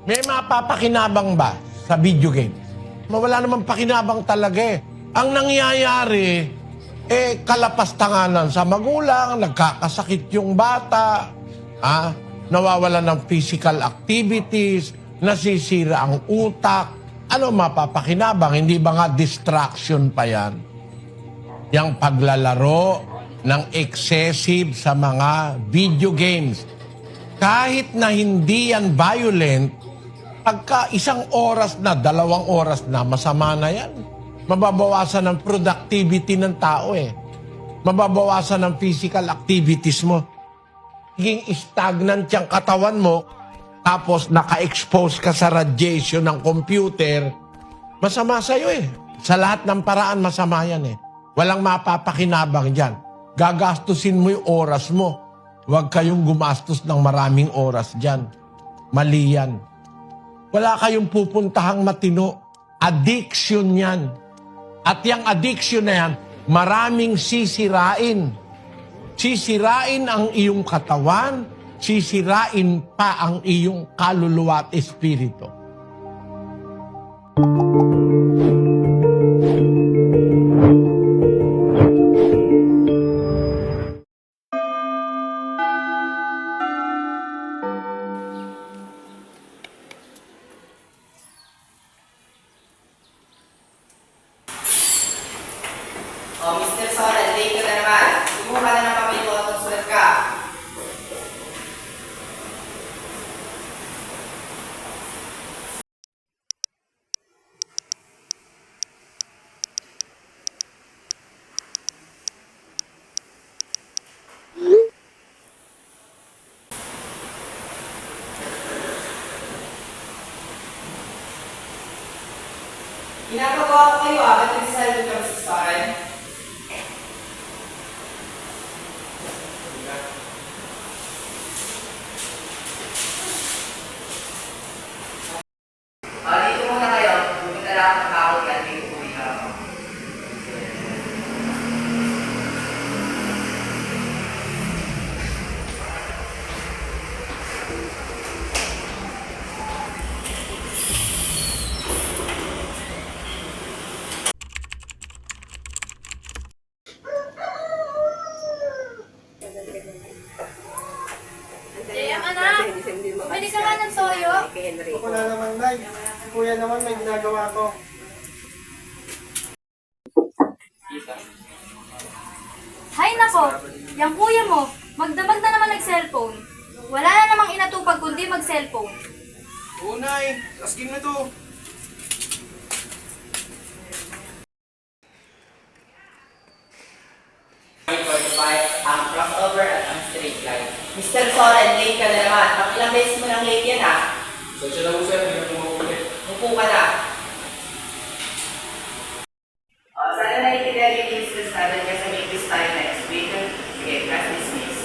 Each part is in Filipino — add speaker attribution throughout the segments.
Speaker 1: May mapapakinabang ba sa video game? Mawala namang pakinabang talaga eh. Ang nangyayari, kalapastanganan sa magulang, nagkakasakit yung bata, nawawala ng physical activities, nasisira ang utak. Ano mapapakinabang? Hindi ba nga distraction pa yan? Yang paglalaro ng excessive sa mga video games. Kahit na hindi yan violent, pagka 1 oras na, 2 oras na, masama na yan. Mababawasan ang productivity ng tao eh. Mababawasan ang physical activities mo. Higing stagnant yung katawan mo, tapos naka-expose ka sa radiation ng computer, masama sa'yo eh. Sa lahat ng paraan, masama yan eh. Walang mapapakinabang dyan. Gagastusin mo yung oras mo. Huwag kayong gumastos ng maraming oras dyan. Mali yan. Wala kayong pupuntahang matino. Addiction yan. At yung addiction na yan, maraming sisirain. Sisirain ang iyong katawan, sisirain pa ang iyong kaluluwa at espiritu.
Speaker 2: Oh, Mr. Soren, late ka na naman. Kumuha ka na ng papel mo at magsulat ka. Ginagawa ko kayo ba't nagsasalita ka, Mr. Soren? Dito muna kayo. Pumunta lang ako ng bakod yan. Dito uwi ka ako.
Speaker 3: JM, anak! Bili ka nga ng toyo.
Speaker 4: Ako na naman, Nay. Si Kuya naman may ginagawa ko.
Speaker 3: Hay nako! Yang kuya mo, magdamag na naman nag-cellphone. Wala na namang inatupag kundi mag-cellphone.
Speaker 4: Oo, Nay. Asking na to.
Speaker 2: Ang crossover at ang straight line. Mr. Soren, late ka na naman. Pag ilang beses mo nang late yan
Speaker 4: Sensya na po, sir. Hindi na pumupulit.
Speaker 2: Upo ka na. Sana naiintindihan niyo yung Mr. Soren kasi may quiz tayo next week. Sige, class dismiss.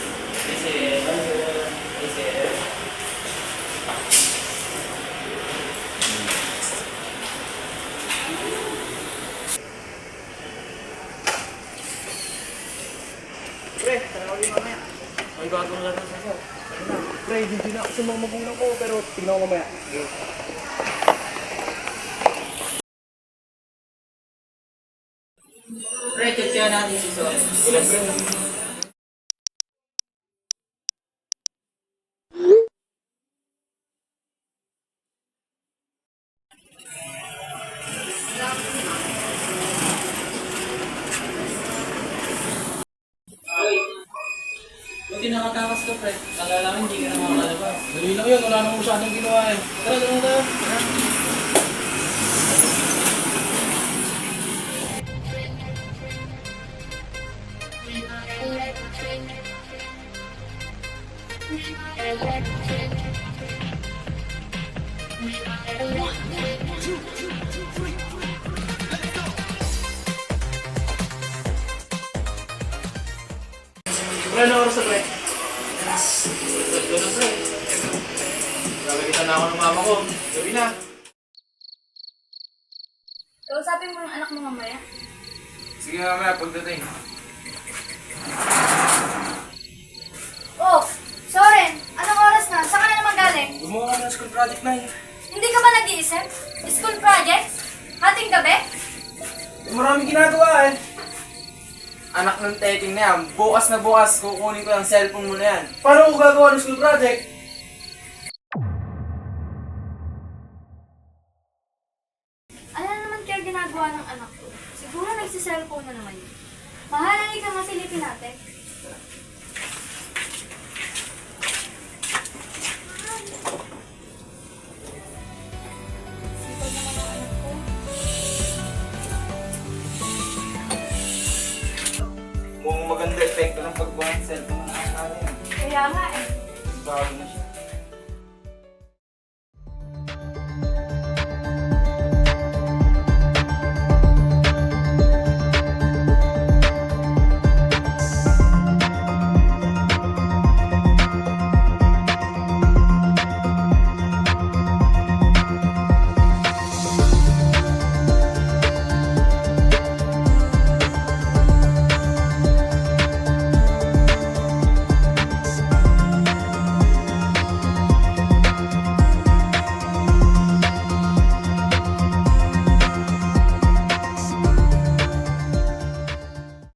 Speaker 4: Pre, sana ko din mamaya. May bagong laro sa sir. Pre, hindi na ako sa mga magulang ko, pero tignan ko mamaya.
Speaker 2: Pre, check natin si Soren.
Speaker 4: Ilan, pre?
Speaker 5: Buti nakatakas ka, pre. Akala ko hindi ka na makakalabas. Dali lang yun, wala namang masyadong ginawa eh. Tara, ganun tayo.
Speaker 4: Pre, ano oras na, pre?
Speaker 5: Ito na, pre.
Speaker 4: Grabe kita na ako ng mama ko. Gabi na.
Speaker 3: Kausapin mo yung anak mo mamaya.
Speaker 4: Sige mamaya, pagdating.
Speaker 3: Oh, Soren! Anong oras na? Saan ka na naman galing?
Speaker 4: Gumawa ka ng school project na eh.
Speaker 3: iniisip? School projects? Hating gabi?
Speaker 4: Marami ginagawa eh. Anak ng teking na yan, bukas na bukas kukunin ko yung cellphone mo na yan. Paano ko gagawa ng school project?
Speaker 3: Ano na naman kaya ginagawa ng anak ko? Siguro nagsiselfone na naman yun. Mahal, halika nga silipin natin. Sipag naman ang anak ko.
Speaker 4: Kung maganda epekto ng pagbuhat ng cellphone ng anak natin.
Speaker 3: Kaya nga eh.
Speaker 4: Bago na siya.